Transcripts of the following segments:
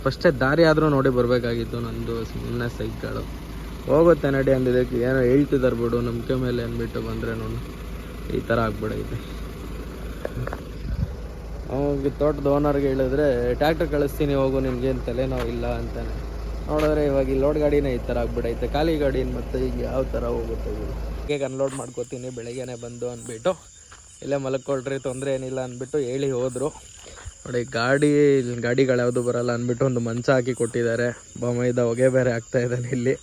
ಫಸ್ಟೇ ದಾರಿ ಆದರೂ ನೋಡಿ ಬರಬೇಕಾಗಿತ್ತು. ನಂದು ಸುಮ್ಮನೆ ಸೈಕಳು ಹೋಗುತ್ತೆ ನಡಿ ಅಂದಿದ್ದಕ್ಕೆ ಏನೋ ಹೇಳ್ತಿದ್ದಾರೆ ಬಿಡು ನಂಬಿಕೆ ಮೇಲೆ ಅಂದ್ಬಿಟ್ಟು ಬಂದರೆ ನೋಡಿ ಈ ಥರ ಆಗ್ಬಿಡೈತೆ. ಅವಾಗ ತೋಟದ ಓನರ್ಗೆ ಹೇಳಿದ್ರೆ ಟ್ಯಾಕ್ಟ್ರ್ ಕಳಿಸ್ತೀನಿ ಹೋಗು, ನಿನ್ಗೇನು ತಲೆನೋವು ಇಲ್ಲ ಅಂತಾನೆ. ನೋಡಿದ್ರೆ ಇವಾಗ ಈ ಲೋಡ್ ಗಾಡಿನೇ ಈ ಥರ ಆಗ್ಬಿಡೈತೆ. ಖಾಲಿ ಗಾಡಿ ಮತ್ತೆ ಈಗ ಯಾವ ಥರ ಹೋಗುತ್ತೆ ಇವರು. ಹೇಗೆ ಅನ್ಲೋಡ್ ಮಾಡ್ಕೋತೀನಿ ಬೆಳಗ್ಗೆನೇ ಬಂದು ಅಂದ್ಬಿಟ್ಟು ಇಲ್ಲೇ ಮಲ್ಕೊಳ್ರಿ ತೊಂದರೆ ಏನಿಲ್ಲ ಅಂದ್ಬಿಟ್ಟು ಹೇಳಿ ಹೋದರು. ನೋಡಿ ಗಾಡಿಗಳು ಬರಲ್ಲ ಅಂದ್ಬಿಟ್ಟು ಒಂದು ಮಂಚ ಹಾಕಿ ಕೊಟ್ಟಿದ್ದಾರೆ. ಬೊಮ್ಮೈದ ಹೊಗೆ ಬೇರೆ ಆಗ್ತಾ ಇದ್ದಾನೆ ಇಲ್ಲಿ.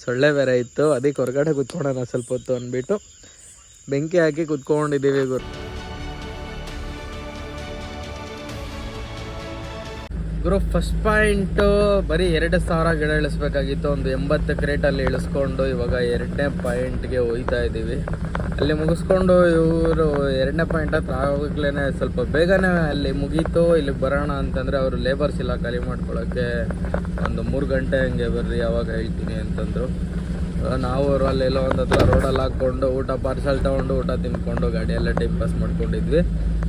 ಸೊಳ್ಳೆ ಬೇರೆ ಇತ್ತು, ಅದಕ್ಕೆ ಹೊರಗಡೆ ಕುತ್ಕೊಳ್ಳೋಣ ಸ್ವಲ್ಪ ಹೊತ್ತು ಅಂದ್ಬಿಟ್ಟು ಬೆಂಕಿ ಹಾಕಿ ಕುತ್ಕೊಂಡಿದ್ದೀವಿ ಗುರು. ಫಸ್ಟ್ ಪಾಯಿಂಟು ಬರೀ 2,000 ಗಿಡ ಇಳಿಸ್ಬೇಕಾಗಿತ್ತು. ಒಂದು 80 ಕ್ರೇಟಲ್ಲಿ ಇಳಿಸ್ಕೊಂಡು ಇವಾಗ 2ನೇ ಪಾಯಿಂಟ್ಗೆ ಹೋಗ್ತಾ ಇದ್ದೀವಿ. ಅಲ್ಲಿ ಮುಗಿಸ್ಕೊಂಡು ಇವರು 2ನೇ ಪಾಯಿಂಟ್ ಹತ್ರ ಆಗೋಗ್ಲೇ ಸ್ವಲ್ಪ ಬೇಗನೆ ಅಲ್ಲಿ ಮುಗೀತು. ಇಲ್ಲಿಗೆ ಬರೋಣ ಅಂತಂದರೆ ಅವರು ಲೇಬರ್ಸ್ ಇಲ್ಲ ಖಾಲಿ ಮಾಡ್ಕೊಳ್ಳೋಕ್ಕೆ. ಒಂದು 3 ಗಂಟೆ ಹಂಗೆ ಬರ್ರಿ ಅವಾಗ ಹೇಳ್ತೀನಿ ಅಂತಂದರು. ನಾವು ಅಲ್ಲೆಲ್ಲೋ ಒಂದು ಹತ್ರ ರೋಡಲ್ಲಿ ಹಾಕ್ಕೊಂಡು ಊಟ ಪಾರ್ಸಲ್ ತೊಗೊಂಡು ಊಟ ತಿನ್ಕೊಂಡು ಗಾಡಿಯೆಲ್ಲ ಟೈಮ್ ಪಾಸ್ ಮಾಡ್ಕೊಂಡಿದ್ವಿ.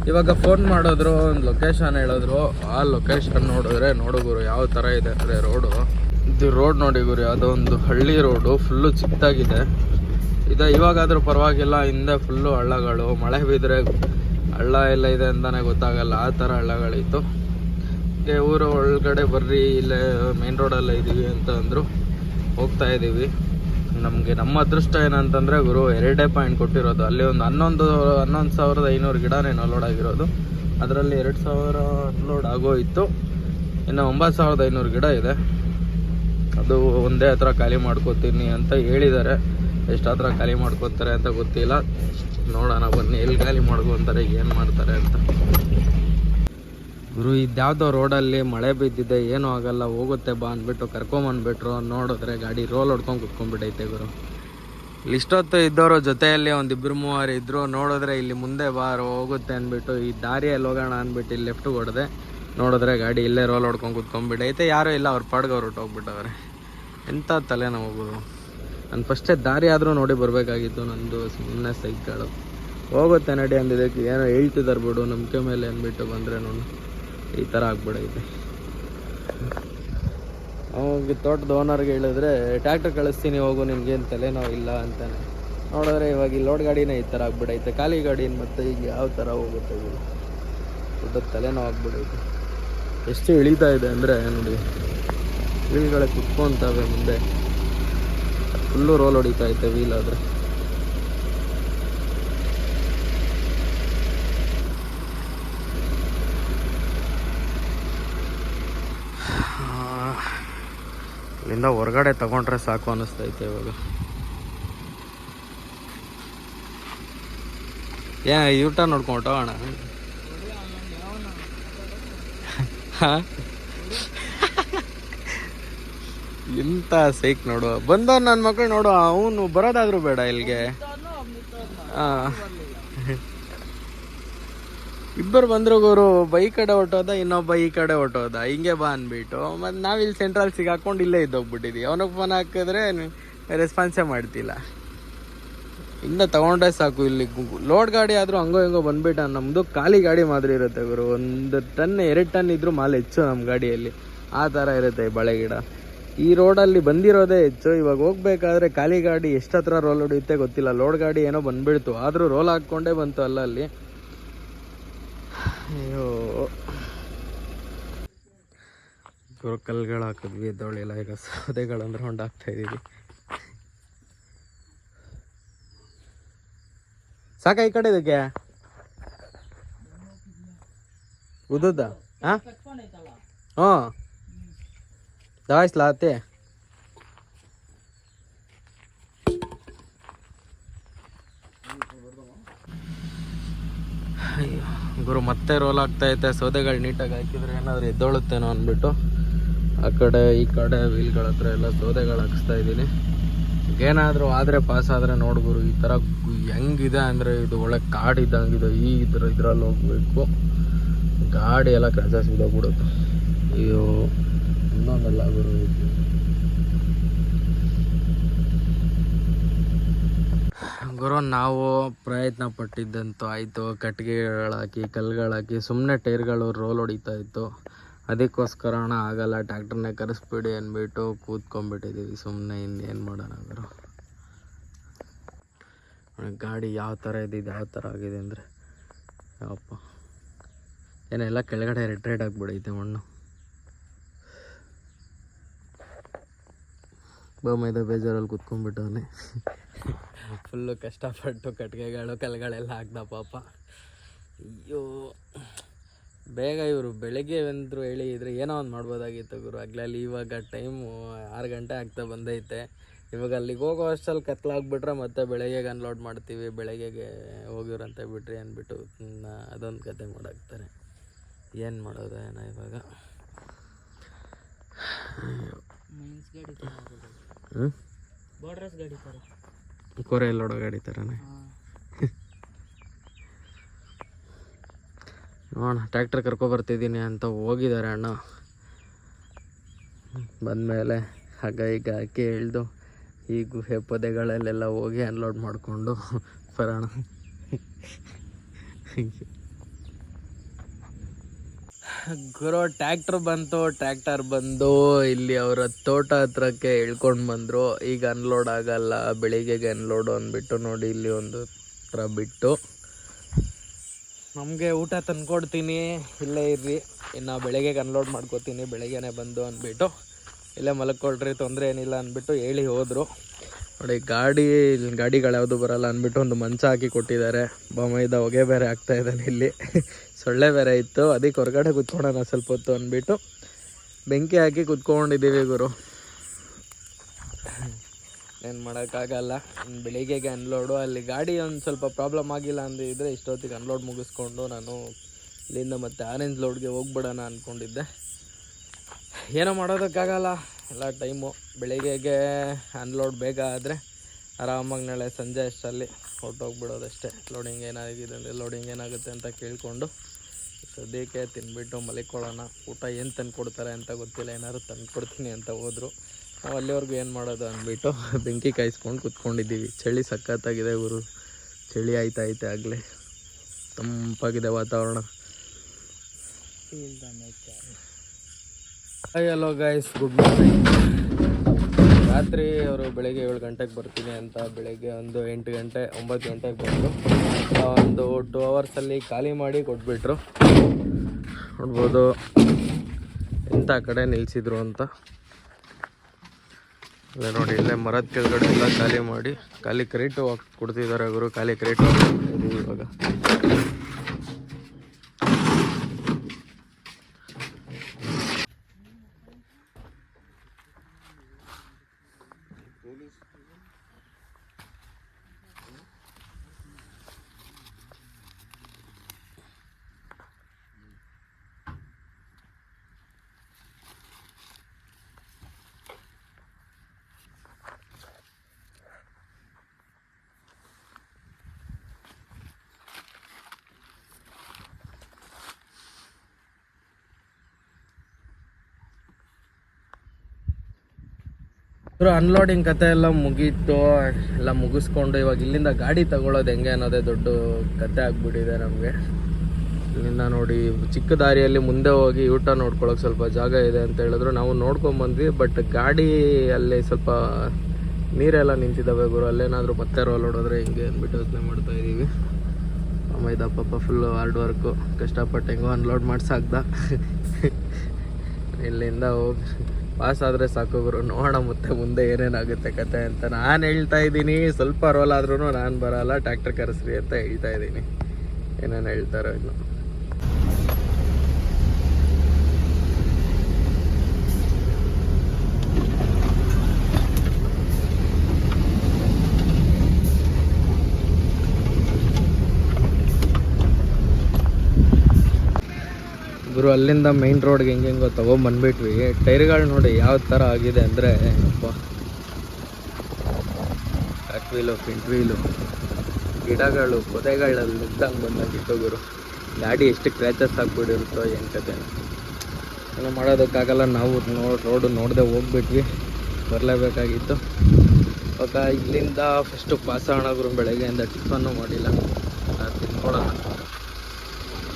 ಇವಾಗ ಫೋನ್ ಮಾಡಿದ್ರು, ಒಂದು ಲೊಕೇಶನ್ ಹೇಳಿದ್ರು. ಆ ಲೊಕೇಶನ್ ನೋಡಿದ್ರೆ ಗುರು ಯಾವ ಥರ ಇದೆ ಅಂದರೆ ಇದು ರೋಡ್ ನೋಡಿ ಗುರು, ಯಾವುದೋ ಒಂದು ಹಳ್ಳಿ ರೋಡು, ಫುಲ್ಲು ಚಿಕ್ಕದಾಗಿದೆ. ಇವಾಗಾದರೂ ಪರವಾಗಿಲ್ಲ, ಹಿಂದೆ ಫುಲ್ಲು ಹಳ್ಳಗಳು, ಮಳೆ ಬಿದ್ದರೆ ಹಳ್ಳ ಎಲ್ಲ ಇದೆ ಅಂತಲೇ ಗೊತ್ತಾಗಲ್ಲ, ಆ ಥರ ಹಳ್ಳಗಳಿತ್ತು. ಊರು ಒಳಗಡೆ ಬರ್ರಿ, ಇಲ್ಲೇ ಮೇನ್ ರೋಡಲ್ಲೇ ಇದ್ದೀವಿ ಅಂತ ಅಂದರು. ಹೋಗ್ತಾ ಇದ್ದೀವಿ. ನಮ್ಮ ಅದೃಷ್ಟ ಏನಂತಂದರೆ ಗುರು 2 ಪಾಯಿಂಟ್ ಕೊಟ್ಟಿರೋದು. ಅಲ್ಲಿ ಒಂದು 11,500 ಗಿಡನೇ ಅನ್ಲೋಡ್ ಆಗಿರೋದು. ಅದರಲ್ಲಿ 2,000 ಅನ್ಲೋಡ್ ಆಗೋಯಿತು. ಇನ್ನು 9,500 ಗಿಡ ಇದೆ. ಅದು ಒಂದೇ ಹತ್ರ ಖಾಲಿ ಮಾಡ್ಕೋತೀನಿ ಅಂತ ಹೇಳಿದ್ದಾರೆ. ಎಷ್ಟು ಹತ್ರ ಖಾಲಿ ಮಾಡ್ಕೋತಾರೆ ಅಂತ ಗೊತ್ತಿಲ್ಲ. ನೋಡೋಣ ಬನ್ನಿ, ಎಲ್ಲಿ ಖಾಲಿ ಮಾಡ್ಕೊತಾರೆ, ಏನು ಮಾಡ್ತಾರೆ ಅಂತ. ಗುರು ಇದ್ಯಾವುದೋ ರೋಡಲ್ಲಿ ಮಳೆ ಬಿದ್ದಿದೆ, ಏನೂ ಆಗಲ್ಲ, ಹೋಗುತ್ತೆ ಬಾ ಅಂದ್ಬಿಟ್ಟು ಕರ್ಕೊಂಬಂದ್ಬಿಟ್ರು. ನೋಡಿದ್ರೆ ಗಾಡಿ ರೋಲ್ ಹೊಡ್ಕೊಂಡು ಕುತ್ಕೊಂಡ್ಬಿಟ್ಟೈತೆ ಗುರು. ಇಷ್ಟೊತ್ತು ಇದ್ದವರು ಜೊತೆಯಲ್ಲಿ ಒಂದು 2-3 ಇದ್ದರು. ನೋಡಿದ್ರೆ ಇಲ್ಲಿ ಮುಂದೆ ಬಾರು ಹೋಗುತ್ತೆ ಅಂದ್ಬಿಟ್ಟು ಈ ದಾರಿಯಲ್ಲಿ ಹೋಗೋಣ ಅಂದ್ಬಿಟ್ಟು ಇಲ್ಲಿ ಲೆಫ್ಟ್ ಹೊಡೆದೆ. ನೋಡಿದ್ರೆ ಗಾಡಿ ಇಲ್ಲೇ ರೋಲ್ ಹೊಡ್ಕೊಂಡು ಕುತ್ಕೊಂಡ್ಬಿಟ್ಟೈತೆ. ಯಾರೂ ಇಲ್ಲ, ಅವ್ರ ಪಾಡ್ಗೆ ಅವ್ರು ಹೊಟ್ಟೋಗ್ಬಿಟ್ಟವ್ರೆ. ಎಂಥ ತಲೆನೋವು. ನಾನು ಫಸ್ಟೇ ದಾರಿ ಆದರೂ ನೋಡಿ ಬರಬೇಕಾಗಿತ್ತು. ನಂದು ಸುಮ್ಮನೆ ಸೈಕಳು ಹೋಗುತ್ತೆ ನಡಿ ಅಂದಿದ್ದಕ್ಕೆ ಏನೋ ಹೇಳ್ತಿದ್ದಾರೆ ಬಿಡು ನಂಬಿಕೆ ಮೇಲೆ ಅಂದ್ಬಿಟ್ಟು ಬಂದರೆ ನೋಡಿ ಈ ಥರ ಆಗ್ಬಿಡೈತೆ. ಅವಾಗ ತೋಟದ ಓನರ್ಗೆ ಹೇಳಿದ್ರೆ ಟ್ಯಾಕ್ಟ್ರ್ ಕಳಿಸ್ತೀನಿ ಹೋಗು, ನಿನ್ಗೇನು ತಲೆನೋವು ಇಲ್ಲ ಅಂತಾನೆ. ನೋಡಿದ್ರೆ ಇವಾಗ ಈ ಲೋಡ್ ಗಾಡಿನೇ ಈ ಥರ ಆಗ್ಬಿಡೈತೆ. ಖಾಲಿ ಗಾಡಿ ಮತ್ತೆ ಈಗ ಯಾವ ಥರ ಹೋಗುತ್ತೆ ಇವರು. ದೊಡ್ಡ ತಲೆನೋವು ಆಗ್ಬಿಡೈತೆ. ಎಷ್ಟು ಇಳಿತಾ ಇದೆ ಅಂದರೆ ನೋಡಿ, ವೀಲ್ಗಳೇ ಕುತ್ಕೊಂತವೆ ಮುಂದೆ. ಫುಲ್ಲು ರೋಲ್ ಹೊಡಿತಾ ಐತೆ ವೀಲ್ ಆದರೆ. ಇಲ್ಲಿಂದ ಹೊರಗಡೆ ತಗೊಂಡ್ರೆ ಸಾಕು ಅನ್ನಿಸ್ತೈತೆ ಇವಾಗ. ಊಟ ನೋಡ್ಕೊಂಡು ಹೋಗೋಣ. ಎಂಥ ಸೈಕ್ ನೋಡು. ಬಂದವ್ ನನ್ನ ಮಕ್ಕಳು ನೋಡು, ಅವನು ಬರೋದಾದ್ರೂ ಬೇಡ ಇಲ್ಲಿಗೆ. ಇಬ್ಬರು ಬಂದ್ರು ಗುರು. ಬೈ ಕಡೆ ಹೊಟ್ಟೋದ, ಇನ್ನೊಬ್ಬ ಈ ಕಡೆ ಹೊಟ್ಟೋದ. ಹಿಂಗೆ ಬಾ ಅಂದ್ಬಿಟ್ಟು ಮತ್ತು ನಾವಿಲ್ಲಿ ಸೆಂಟ್ರಲ್ ಸಿಗಾಕೊಂಡು ಇಲ್ಲೇ ಇದ್ದೋಗ್ಬಿಟ್ಟಿದ್ವಿ. ಅವನಿಗೆ ಫೋನ್ ಹಾಕಿದ್ರೆ ರೆಸ್ಪಾನ್ಸೇ ಮಾಡ್ತಿಲ್ಲ. ಇನ್ನು ತಗೊಂಡ್ರೆ ಸಾಕು. ಇಲ್ಲಿ ಲೋಡ್ ಗಾಡಿ ಆದರೂ ಹಂಗೋ ಹಿಂಗೋ ಬಂದ್ಬಿಟ್ಟ. ನಮ್ಮದು ಖಾಲಿ ಗಾಡಿ ಮಾದರಿ ಇರುತ್ತೆ ಗುರು. 1 ಟನ್ 2 ಟನ್ ಇದ್ರೂ ಮಾಲ್ ಹೆಚ್ಚು ನಮ್ಮ ಗಾಡಿಯಲ್ಲಿ. ಆ ಥರ ಇರುತ್ತೆ ಬಳೆ ಗಿಡ. ಈ ರೋಡಲ್ಲಿ ಬಂದಿರೋದೇ ಹೆಚ್ಚು. ಇವಾಗ ಹೋಗ್ಬೇಕಾದ್ರೆ ಖಾಲಿ ಗಾಡಿ ಎಷ್ಟು ಹತ್ರ ರೋಲ್ ಹೊಡಿಯುತ್ತೆ ಗೊತ್ತಿಲ್ಲ. ಲೋಡ್ ಗಾಡಿ ಏನೋ ಬಂದ್ಬಿಡ್ತು, ಆದರೂ ರೋಲ್ ಹಾಕ್ಕೊಂಡೇ ಬಂತು ಅಲ್ಲಲ್ಲಿ. ಅಯ್ಯೋ ಗುರು, ಕಲ್ಗಳು ಹಾಕಿದ್ವಿ, ಎದ್ದೊಳಿಲ್ಲ. ಈಗ ಸೌದೆಗಳು ಅಂದ್ರೆ ಹೊಂಡಾಗ್ತಾ ಇದ್ದೀವಿ. ಸಾಕ ಈ ಕಡೆ ಇದಕ್ಕೆ ಉದ್ದ ಹಾಂ ದವಾಯಿಸ್ಲಾತೆ. ಗುರು ಮತ್ತೆ ರೋಲ್ ಆಗ್ತೈತೆ. ಸೌದೆಗಳು ನೀಟಾಗಿ ಹಾಕಿದ್ರೆ ಏನಾದರೂ ಎದ್ದೊಳುತ್ತೇನೋ ಅಂದ್ಬಿಟ್ಟು ಆ ಕಡೆ ಈ ಕಡೆ ವೀಲ್ಗಳ ಹತ್ರ ಎಲ್ಲ ಸೌದೆಗಳು ಹಾಕಿಸ್ತಾ ಇದ್ದೀನಿ. ಏನಾದರೂ ಆದರೆ ಪಾಸ್ ಆದರೆ ನೋಡ್ಗುರು. ಈ ಥರ ಹೆಂಗಿದೆ ಅಂದರೆ ಇದು ಒಳ್ಳೆ ಕಾಡು ಇದ್ದಂಗಿದೆ. ಇದ್ರಲ್ಲಿ ಹೋಗ್ಬೇಕು. ಗಾಡಿ ಎಲ್ಲ ಕ್ರ್ಯಾಚಸ್ ಬಿದ್ದೋಗ್ಬಿಡುತ್ತೆ. ಅಯ್ಯೋ ಇನ್ನೊಂದಲ್ಲ ಗುರು. ಗುರು ನಾವು ಪ್ರಯತ್ನ ಪಟ್ಟಿದ್ದಂತೂ ಆಯಿತು. ಕಟ್ಟಿಗೆಗಳಾಕಿ ಕಲ್ಲುಗಳಾಕಿ ಸುಮ್ಮನೆ ಟೈರ್ಗಳು ರೋಲ್ ಹೊಡಿತಾ ಇತ್ತು. ಅದಕ್ಕೋಸ್ಕರ ಅಣ್ಣ ಆಗಲ್ಲ ಟ್ಯಾಕ್ಟರ್ನೇ ಕರೆಸ್ಬಿಡಿ ಅಂದ್ಬಿಟ್ಟು ಕೂತ್ಕೊಂಡ್ಬಿಟ್ಟಿದ್ದೀವಿ ಸುಮ್ಮನೆ. ಇನ್ನೇನು ಮಾಡೋಣ ಗುರು. ಗಾಡಿ ಯಾವ ಥರ ಇದ್ದಿದ್ದು ಯಾವ ಥರ ಆಗಿದೆ ಅಂದರೆ ಯಪ್ಪ, ಏನೆಲ್ಲ ಕೆಳಗಡೆ ರೆಡ್ ಆಗಿಬಿಡೈತೆ ಮಣ್ಣು. ಮೈದ ಬೇಜಾರಲ್ಲಿ ಕೂತ್ಕೊಂಡ್ಬಿಟ್ಟವನೆ. ಫುಲ್ಲು ಕಷ್ಟಪಟ್ಟು ಕಟ್ಟಿಗೆಗಳು ಕಲ್ಗಳೆಲ್ಲ ಹಾಕ್ದ ಪಾಪ. ಅಯ್ಯೋ, ಬೇಗ ಇವರು ಬೆಳಗ್ಗೆ ಬಂದರು ಹೇಳಿದ್ರೆ ಏನೋ ಒಂದು ಮಾಡ್ಬೋದಾಗಿತ್ತು ಗುರು. ಆಗ್ಲಲ್ಲಿ ಇವಾಗ ಟೈಮು 6 ಗಂಟೆ ಆಗ್ತಾ ಬಂದೈತೆ. ಇವಾಗ ಅಲ್ಲಿಗೆ ಹೋಗೋ ಅಷ್ಟಲ್ಲಿ ಕತ್ಲಾಗ್ಬಿಟ್ರೆ ಮತ್ತೆ ಬೆಳಗ್ಗೆಗೆ ಅನ್ಲೋಡ್ ಮಾಡ್ತೀವಿ, ಬೆಳಗ್ಗೆಗೆ ಹೋಗಿವ್ರಂತ ಬಿಟ್ರಿ ಅಂದ್ಬಿಟ್ಟು ಅದೊಂದು ಕತೆ ಮಾಡಾಕ್ತಾರೆ. ಏನು ಮಾಡೋದು ಏನೋ ಇವಾಗ. ಕೊರೆ ಎಲ್ಲೋಡೋ ಗಾಡಿ ಥರನೇ ನೋಡೋಣ. ಟ್ರ್ಯಾಕ್ಟರ್ ಕರ್ಕೊಬರ್ತಿದ್ದೀನಿ ಅಂತ ಹೋಗಿದ್ದಾರೆ ಅಣ್ಣ. ಬಂದಮೇಲೆ ಹಗ್ಗ ಈಗ ಹಾಕಿ ಇಳಿದು ಈ ಗುಹೆ ಪೊದೆಗಳಲ್ಲೆಲ್ಲ ಹೋಗಿ ಅನ್ಲೋಡ್ ಮಾಡಿಕೊಂಡು ಬರೋಣ. ಗುರು ಟ್ರ್ಯಾಕ್ಟರ್ ಬಂದು ಇಲ್ಲಿ ಅವರ ತೋಟ ಹತ್ರಕ್ಕೆ ಇಳ್ಕೊಂಡು ಬಂದರು. ಈಗ ಅನ್ಲೋಡ್ ಆಗಲ್ಲ, ಬೆಳಿಗ್ಗೆಗೆ ಅನ್ಲೋಡು ಅಂದ್ಬಿಟ್ಟು ನೋಡಿ ಇಲ್ಲಿ ಒಂದು ಹತ್ರ ಬಿಟ್ಟು ನಮಗೆ ಊಟ ತಂದ್ಕೊಡ್ತೀನಿ, ಇಲ್ಲೇ ಇರ್ರಿ, ಇನ್ನು ಬೆಳಗ್ಗೆಗೆ ಅನ್ಲೋಡ್ ಮಾಡ್ಕೋತೀನಿ ಬೆಳಗ್ಗೆನೇ ಬಂದು ಅಂದ್ಬಿಟ್ಟು ಇಲ್ಲೇ ಮಲ್ಕೊಳ್ರಿ, ತೊಂದರೆ ಏನಿಲ್ಲ ಅಂದ್ಬಿಟ್ಟು ಹೇಳಿ ಹೋದರು. ನೋಡಿ ಗಾಡಿಗಳ್ಯಾವುದು ಬರಲ್ಲ ಅಂದ್ಬಿಟ್ಟು ಒಂದು ಮಂಚ ಹಾಕಿ ಕೊಟ್ಟಿದ್ದಾರೆ. ಬಾಮೈದ ಹೊಗೆ ಬೇರೆ ಆಗ್ತಾ ಇದ್ದಾನೆ ಇಲ್ಲಿ, ಸೊಳ್ಳೆ ಬೇರೆ ಇತ್ತು. ಅದಕ್ಕೆ ಹೊರಗಡೆ ಕುತ್ಕೊಳ್ಳೋಣ ಸ್ವಲ್ಪ ಹೊತ್ತು ಅಂದ್ಬಿಟ್ಟು ಬೆಂಕಿ ಹಾಕಿ ಕುತ್ಕೊಂಡಿದ್ದೀವಿ ಗುರು. ಏನು ಮಾಡೋಕ್ಕಾಗಲ್ಲ. ಬೆಳಿಗ್ಗೆಗೆ ಅನ್ಲೋಡು. ಅಲ್ಲಿ ಗಾಡಿ ಒಂದು ಸ್ವಲ್ಪ ಪ್ರಾಬ್ಲಮ್ ಆಗಿಲ್ಲ ಅಂದಿದ್ರೆ ಇಷ್ಟೊತ್ತಿಗೆ ಅನ್ಲೋಡ್ ಮುಗಿಸ್ಕೊಂಡು ನಾನು ಇಲ್ಲಿಂದ ಮತ್ತೆ ಆರೆಂಜ್ ಲೋಡ್ಗೆ ಹೋಗ್ಬಿಡೋಣ ಅಂದ್ಕೊಂಡಿದ್ದೆ. ಏನೋ ಮಾಡೋದಕ್ಕಾಗಲ್ಲ, ಎಲ್ಲ ಟೈಮು. ಬೆಳಿಗ್ಗೆಗೆ ಅನ್ಲೋಡ್ ಬೇಗ ಆದರೆ ಆರಾಮಾಗಿ ನಾಳೆ ಸಂಜೆ ಅಷ್ಟರಲ್ಲಿ ಹೊರಟೋಗ್ಬಿಡೋದಷ್ಟೇ. ಲೋಡಿಂಗ್ ಏನಾಗಿದೆ ಅಂದರೆ ಲೋಡಿಂಗ್ ಏನಾಗುತ್ತೆ ಅಂತ ಕೇಳಿಕೊಂಡು ಸದ್ಯಕ್ಕೆ ತಿನ್ಬಿಟ್ಟು ಮಲಿಕೊಳ್ಳೋಣ. ಊಟ ಏನು ತಂದು ಕೊಡ್ತಾರೆ ಅಂತ ಗೊತ್ತಿಲ್ಲ, ಏನಾದ್ರು ತಂದು ಕೊಡ್ತೀನಿ ಅಂತ ಹೋದರು. ನಾವು ಅಲ್ಲಿವರೆಗೂ ಏನು ಮಾಡೋದು ಅಂದ್ಬಿಟ್ಟು ಬೆಂಕಿ ಕಾಯಿಸ್ಕೊಂಡು ಕುತ್ಕೊಂಡಿದ್ದೀವಿ. ಚಳಿ ಸಖತ್ತಾಗಿದೆ ಗುರು, ಚಳಿ ಆಯ್ತೈತೆ ಆಗಲೇ, ತಂಪಾಗಿದೆ ವಾತಾವರಣ. Hello guys, good morning. ರಾತ್ರಿ ಅವರು ಬೆಳಗ್ಗೆ 7 ಗಂಟೆಗೆ ಬರ್ತೀನಿ ಅಂತ ಬೆಳಗ್ಗೆ ಒಂದು 8 ಗಂಟೆ 9 ಗಂಟೆಗೆ ಬಂದರು. ಒಂದು 2 ಅವರ್ಸಲ್ಲಿ ಖಾಲಿ ಮಾಡಿ ಕೊಟ್ಬಿಟ್ರು. ನೋಡ್ಬೋದು ಎಂಥ ಕಡೆ ನಿಲ್ಲಿಸಿದ್ರು ಅಂತ. ಇಲ್ಲ ನೋಡಿ, ಇಲ್ಲೇ ಮರದ ಕೆಳಗಡೆ ಎಲ್ಲ ಖಾಲಿ ಮಾಡಿ ಖಾಲಿ ಕ್ರೇಟು ಕೊಡ್ತಿದ್ದಾರೆ ಗುರು. ಖಾಲಿ ಕ್ರೇಟು ಹಾಕ್ತಿದ್ದೀವಿ ಇವಾಗ. ಅನ್ಲೋಡಿಂಗ್ ಕತೆ ಎಲ್ಲ ಮುಗೀತು, ಎಲ್ಲ ಮುಗಿಸ್ಕೊಂಡು ಇವಾಗ ಇಲ್ಲಿಂದ ಗಾಡಿ ತಗೊಳ್ಳೋದು ಹೆಂಗೆ ಅನ್ನೋದೇ ದೊಡ್ಡ ಕತೆ ಆಗ್ಬಿಟ್ಟಿದೆ ನಮಗೆ. ಇಲ್ಲಿಂದ ನೋಡಿ ಚಿಕ್ಕ ದಾರಿಯಲ್ಲಿ ಮುಂದೆ ಹೋಗಿ ಊಟ ನೋಡ್ಕೊಳ್ಳೋಕೆ ಸ್ವಲ್ಪ ಜಾಗ ಇದೆ ಅಂತ ಹೇಳಿದ್ರು. ನಾವು ನೋಡ್ಕೊಂಬಂದ್ವಿ, ಬಟ್ ಗಾಡಿ ಅಲ್ಲಿ ಸ್ವಲ್ಪ ನೀರೆಲ್ಲ ನಿಂತಿದ್ದಾವೆ ಗುರು. ಅಲ್ಲೇನಾದರೂ ಮತ್ತೆ ರೋಲ್ ಹೊಡೋದ್ರೆ ಹಿಂಗೆ ಅಂದ್ಬಿಟ್ಟು ಯೋಚನೆ ಮಾಡ್ತಾಯಿದ್ದೀವಿ. ಅಮ್ಮ ಪಾಪ ಫುಲ್ಲು ಹಾರ್ಡ್ ವರ್ಕು, ಕಷ್ಟಪಟ್ಟು ಹೆಂಗೋ ಅನ್ಲೋಡ್ ಮಾಡ್ಸಾಕ್ದ. ಇಲ್ಲಿಂದ ಹೋಗಿ ಪಾಸ್ ಆದರೆ ಸಾಕು ಗುರು. ನೋಡೋಣ ಮತ್ತೆ ಮುಂದೆ ಏನೇನಾಗುತ್ತೆ ಕತೆ ಅಂತ ನಾನು ಹೇಳ್ತಾ ಇದ್ದೀನಿ. ಸ್ವಲ್ಪ ರೋಲ್ ಆದ್ರೂ ನಾನು ಬರಲ್ಲ, ಟ್ರ್ಯಾಕ್ಟರ್ ಕರೆಸ್ರಿ ಅಂತ ಹೇಳ್ತಾ ಇದ್ದೀನಿ. ಏನೇನು ಹೇಳ್ತಾರೋ ಇನ್ನು. ಗುರು ಅಲ್ಲಿಂದ ಮೈನ್ ರೋಡ್ಗೆ ಹೆಂಗೆಂಗೋ ತೊಗೊಂಬಂದ್ಬಿಟ್ವಿ. ಟೈರ್ಗಳು ನೋಡಿ ಯಾವ ಥರ ಆಗಿದೆ ಅಂದರೆ ಅಪ್ಪ, ಬ್ಯಾಕ್ ವೀಲು ಫ್ರಂಟ್ ವೀಲು, ಗಿಡಗಳು ಪೊದೆಗಳಲ್ಲಿ ನಿಂತಂಗೆ ಬಂದಾಗಿತ್ತು ಗುರು. ಗಾಡಿ ಎಷ್ಟು ಕ್ರ್ಯಾಚಸ್ ಆಗಿಬಿಟ್ಟಿರುತ್ತೋ ಏನು ಕತೆ, ಏನೋ ಮಾಡೋದಕ್ಕಾಗಲ್ಲ. ನಾವು ರೋಡು ನೋಡದೆ ಹೋಗ್ಬಿಟ್ವಿ, ಬರಲೇಬೇಕಾಗಿತ್ತು. ಇವಾಗ ಇಲ್ಲಿಂದ ಫಸ್ಟು ಪಾಸ್ ಗುರು. ಬೆಳಗ್ಗೆಯಿಂದ ಟಿಫನ್ನು ಮಾಡಿಲ್ಲ, ತಿನ್ಕೊಡೋಣ.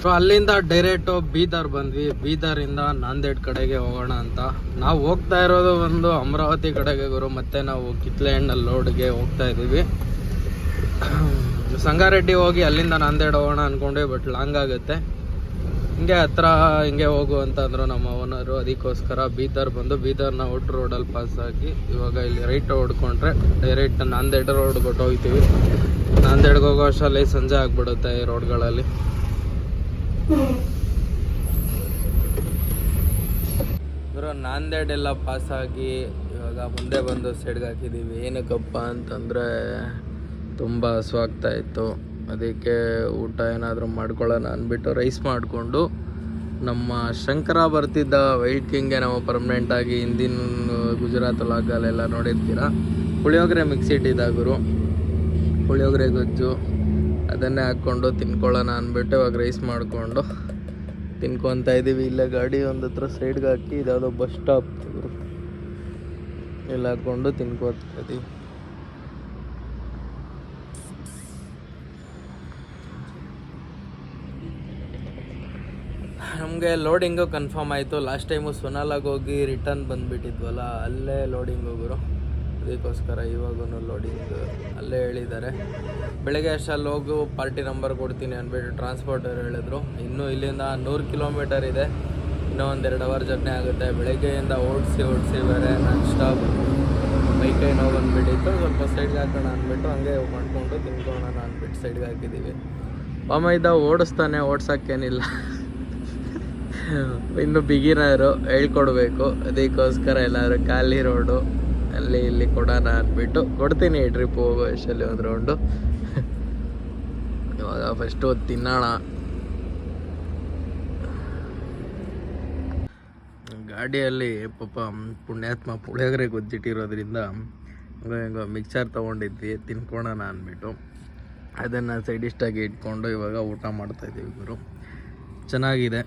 ಸೊ ಅಲ್ಲಿಂದ ಡೈರೆಕ್ಟು ಬೀದರ್ ಬಂದ್ವಿ. ಬೀದರಿಂದ ನಾಂದೇಡ್ ಕಡೆಗೆ ಹೋಗೋಣ ಅಂತ. ನಾವು ಹೋಗ್ತಾ ಇರೋದು ಒಂದು ಅಮರಾವತಿ ಕಡೆಗೆ ಗುರು. ಮತ್ತೆ ನಾವು ಕಿತ್ಲೆಹಣ್ಣಲ್ಲಿ ಲೋಡ್ಗೆ ಹೋಗ್ತಾ ಇದ್ದೀವಿ. ಸಂಗಾರೆಡ್ಡಿ ಹೋಗಿ ಅಲ್ಲಿಂದ ನಾಂದೇಡ್ ಹೋಗೋಣ ಅಂದ್ಕೊಂಡ್ವಿ, ಬಟ್ ಲಾಂಗ್ ಆಗುತ್ತೆ. ಹಿಂಗೆ ಹತ್ರ ಹಿಂಗೆ ಹೋಗು ಅಂತ ಅಂದರು ನಮ್ಮ ಓನರು. ಅದಕ್ಕೋಸ್ಕರ ಬೀದರ್ ಬಂದು ಬೀದರ್ನ ಔಟ್ ರೋಡಲ್ಲಿ ಪಾಸ್ ಆಗಿ ಇವಾಗ ಇಲ್ಲಿ ರೈಟ್ ಹೊಡ್ಕೊಂಡ್ರೆ ಡೈರೆಕ್ಟ್ ನಾಂದೇಡ್ ರೋಡ್ ಕೊಟ್ಟೋಗ್ತೀವಿ. ನಾಂದೇಡ್ಗೆ ಹೋಗೋ ಅಷ್ಟರಲ್ಲಿ ಸಂಜೆ ಆಗ್ಬಿಡುತ್ತೆ ಈ ರೋಡ್ಗಳಲ್ಲಿ. ನಾಂದೇಡ್ ಎಲ್ಲ ಪಾಸಾಗಿ ಇವಾಗ ಮುಂದೆ ಬಂದು ಸೈಡ್ಗೆ ಹಾಕಿದ್ದೀವಿ. ಏನಕ್ಕಪ್ಪ ಅಂತಂದರೆ ತುಂಬ ಹಸುವಾಗ್ತಾ ಇತ್ತು. ಅದಕ್ಕೆ ಊಟ ಏನಾದರೂ ಮಾಡ್ಕೊಳ್ಳೋಣ ಅಂದ್ಬಿಟ್ಟು ರೈಸ್ ಮಾಡಿಕೊಂಡು ನಮ್ಮ ಶಂಕರ ಬರ್ತಿದ್ದ ವೈಟ್ ಕಿಂಗ್ಗೆ ನಾವು ಪರ್ಮನೆಂಟಾಗಿ ಹಿಂದಿನ ಗುಜರಾತ್ ಲಾಗಲ್ಲೆಲ್ಲ ನೋಡಿರ್ತೀರ, ಪುಳಿಯೋಗರೆ ಮಿಕ್ಸ್ ಇಟ್ಟಿದ್ದಾಗರು ಪುಳಿಯೋಗರೆ ಗೊಜ್ಜು ಅದನ್ನೇ ಹಾಕ್ಕೊಂಡು ತಿನ್ಕೊಳ್ಳೋಣ ಅಂದ್ಬಿಟ್ಟು ಇವಾಗ ರೈಸ್ ಮಾಡಿಕೊಂಡು ತಿನ್ಕೊತಾ ಇದ್ದೀವಿ. ಇಲ್ಲೇ ಗಾಡಿ ಒಂದು ಹತ್ರ ಸೈಡ್ಗೆ ಹಾಕಿ ಇದ್ಯಾವುದೋ ಬಸ್ ಸ್ಟಾಪ್ ಎಲ್ಲ ಹಾಕ್ಕೊಂಡು ತಿನ್ಕೋತಾ ಇದ್ದೀವಿ. ನಮಗೆ ಲೋಡಿಂಗು ಕನ್ಫರ್ಮ್ ಆಯಿತು. ಲಾಸ್ಟ್ ಟೈಮು ಸೊನಾಲಾಗಿ ಹೋಗಿ ರಿಟರ್ನ್ ಬಂದುಬಿಟ್ಟಿದ್ವಲ್ಲ, ಅಲ್ಲೇ ಲೋಡಿಂಗ್ ಹೋಗೋರು. ಅದಕ್ಕೋಸ್ಕರ ಇವಾಗೂ ಲೋಡಿಂಗ್ ಅಲ್ಲೇ ಹೇಳಿದ್ದಾರೆ. ಬೆಳಗ್ಗೆ ಅಷ್ಟಲ್ಲಿ ಹೋಗು ಪಾರ್ಟಿ ನಂಬರ್ ಕೊಡ್ತೀನಿ ಅಂದ್ಬಿಟ್ಟು ಟ್ರಾನ್ಸ್ಪೋರ್ಟರ್ ಹೇಳಿದ್ರು. ಇನ್ನೂ ಇಲ್ಲಿಂದ 100 ಕಿಲೋಮೀಟರ್ ಇದೆ, ಇನ್ನೂ ಒಂದು 2 ಅವರ್ ಜರ್ನಿ ಆಗುತ್ತೆ. ಬೆಳಗ್ಗೆಯಿಂದ ಓಡಿಸಿ ಬೇರೆ ನಾನ್ ಸ್ಟಾಪ್ ಮೈಕೈ ನೋವು ಬಂದುಬಿಟ್ಟಿತ್ತು. ಸ್ವಲ್ಪ ಸೈಡ್ಗೆ ಹಾಕೋಣ ಅಂದ್ಬಿಟ್ಟು ಹಂಗೆ ಮಾಡ್ಕೊಂಡು ತಿನ್ಕೊಳ್ಳೋಣ ಅಂದ್ಬಿಟ್ಟು ಸೈಡ್ಗೆ ಹಾಕಿದ್ದೀವಿ. ಮಾಮೈದ ಓಡಿಸ್ತಾನೆ, ಓಡ್ಸೋಕ್ಕೇನಿಲ್ಲ, ಇನ್ನು ಬಿಗಿನರು ಹೇಳ್ಕೊಡ್ಬೇಕು. ಅದಕ್ಕೋಸ್ಕರ ಎಲ್ಲರೂ ಖಾಲಿ ರೋಡು ಅಲ್ಲಿ ಇಲ್ಲಿ ಕೊಡೋಣ ಅಂದ್ಬಿಟ್ಟು ಕೊಡ್ತೀನಿ. ಟ್ರಿಪ್ ಹೋಗೋ ಅಷ್ಟಲ್ಲಿ ಒಂದು ರೌಂಡು. ಇವಾಗ ಫಸ್ಟು ತಿನ್ನೋಣ. ಗಾಡಿಯಲ್ಲಿ ಪಾಪ ಪುಣ್ಯಾತ್ಮ ಪುಳಿಯೋಗರೆ ಗೊಜ್ಜಿಟ್ಟಿರೋದ್ರಿಂದ ಹೆಂಗೋ ಮಿಕ್ಸರ್ ತೊಗೊಂಡಿದ್ವಿ ತಿನ್ಕೊಳ್ಳೋಣ ಅಂದ್ಬಿಟ್ಟು ಅದನ್ನು ಸೈಡಿಷ್ಟಾಗಿ ಇಟ್ಕೊಂಡು ಇವಾಗ ಊಟ ಮಾಡ್ತಾಯಿದ್ದೀವಿ ಗುರು. ಚೆನ್ನಾಗಿದೆ.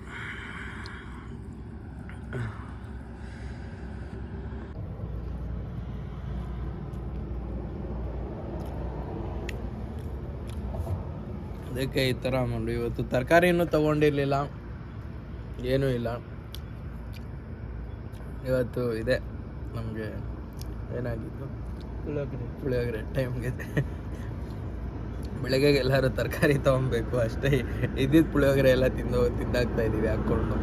ಅದಕ್ಕೆ ಈ ಥರ ಮಾಡಿ ಇವತ್ತು ತರಕಾರಿನೂ ತೊಗೊಂಡಿರಲಿಲ್ಲ, ಏನೂ ಇಲ್ಲ. ಇವತ್ತು ಇದೆ ನಮಗೆ ಏನಾಗಿತ್ತು ಪುಳಿಯೋಗರೆ ಟೈಮ್ಗೆ. ಬೆಳಗ್ಗೆ ಎಲ್ಲರೂ ತರಕಾರಿ ತೊಗೊಬೇಕು ಅಷ್ಟೇ. ಇದ್ದಿದ್ದು ಪುಳಿಯೋಗರೆ ಎಲ್ಲ ತಿಂದಾಗ್ತಾ ಇದ್ದೀವಿ ಹಾಕ್ಕೊಂಡು.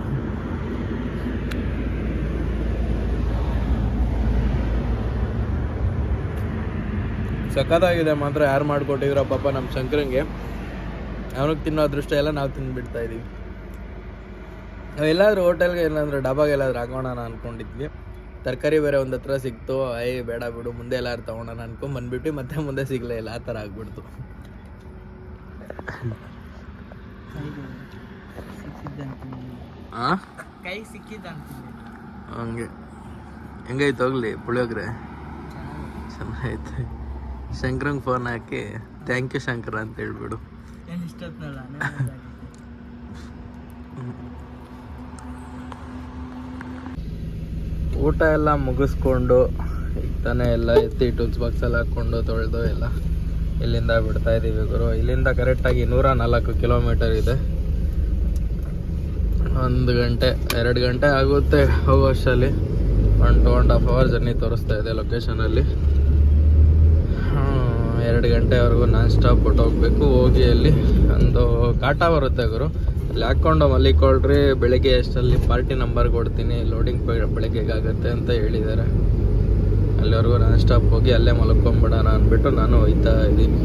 ಸಖತ್ತಾಗಿದೆ ಮಾತ್ರ. ಯಾರು ಮಾಡಿಕೊಟ್ಟಿದ್ರು ಪಾಪ ನಮ್ಮ ಶಂಕರಂಗೆ, ಅವನಿಗೆ ತಿನ್ನೋ ಅದೃಷ್ಟ ಎಲ್ಲ ನಾವು ತಿಂದುಬಿಡ್ತಾ ಇದ್ದೀವಿ. ನಾವು ಎಲ್ಲಾದರೂ ಹೋಟೆಲ್ಗೆ ಎಲ್ಲಾದರೂ ಡಾಬಾಗೆ ಎಲ್ಲಾದರೂ ಹಾಕೋಣ ಅಂದ್ಕೊಂಡಿದ್ವಿ. ತರಕಾರಿ ಬೇರೆ ಒಂದು ಹತ್ರ ಸಿಕ್ತು. ಬೇಡ ಬಿಡು ಮುಂದೆ ಎಲ್ಲಾರು ತೊಗೊಳೋಣ ಅನ್ಕೊಂಡು ಬಂದ್ಬಿಟ್ಟು ಮತ್ತೆ ಮುಂದೆ ಸಿಗಲೇ ಇಲ್ಲ. ಆ ಥರ ಆಗ್ಬಿಡ್ತು. ಕೈ ಸಿಕ್ಕಿದ್ದಂತ ಹಂಗೆ ಹೆಂಗೈತೆ ಹೋಗ್ಲಿ ಪುಳಿಯೋಗರೆ ಚೆನ್ನಾಗೈತೆ. ಶಂಕರಂಗೆ ಫೋನ್ ಹಾಕಿ ಥ್ಯಾಂಕ್ ಯು ಶಂಕರ ಅಂತ ಹೇಳ್ಬಿಡು. ಊಟ ಎಲ್ಲ ಮುಗಿಸ್ಕೊಂಡು ಈಗ ತಾನೇ ಎಲ್ಲ ಎತ್ತಿ ಟೂಲ್ಸ್ ಬಾಕ್ಸಲ್ಲಿ ಹಾಕ್ಕೊಂಡು ತೊಳೆದು ಎಲ್ಲ ಇಲ್ಲಿಂದ ಬಿಡ್ತಾ ಇದ್ದೀವಿ ಗುರು. ಇಲ್ಲಿಂದ ಕರೆಕ್ಟಾಗಿ 104 ಕಿಲೋಮೀಟರ್ ಇದೆ. 1 ಗಂಟೆ 2 ಗಂಟೆ ಆಗುತ್ತೆ ಹೋಗೋ ಅಷ್ಟರಲ್ಲಿ. 1.5 ಅವರ್ ಜರ್ನಿ ತೋರಿಸ್ತಾ ಇದೆ ಲೊಕೇಶನಲ್ಲಿ. 2 ಗಂಟೆವರೆಗೂ ನಾನ್ ಸ್ಟಾಪ್ ಹೋಗ್ಬೇಕು. ಹೋಗಿ ಅಲ್ಲಿ ಒಂದು ಕಾಟ ಬರುತ್ತೆ ಗುರು, ಅಲ್ಲಿ ಹಾಕ್ಕೊಂಡು ಮಲ್ಲಿಕೊಳ್ರಿ. ಬೆಳಗ್ಗೆ ಅಷ್ಟಲ್ಲಿ ಪಾರ್ಟಿ ನಂಬರ್ ಕೊಡ್ತೀನಿ, ಲೋಡಿಂಗ್ ಬೆಳಗ್ಗೆಗಾಗತ್ತೆ ಅಂತ ಹೇಳಿದ್ದಾರೆ. ಅಲ್ಲಿವರೆಗೂ ನಾನ್ ಸ್ಟಾಪ್ ಹೋಗಿ ಅಲ್ಲೇ ಮಲ್ಕೊಂಬಿಡೋಣ ಅಂದ್ಬಿಟ್ಟು ನಾನು ಹೋಗ್ತಾ ಇದ್ದೀನಿ.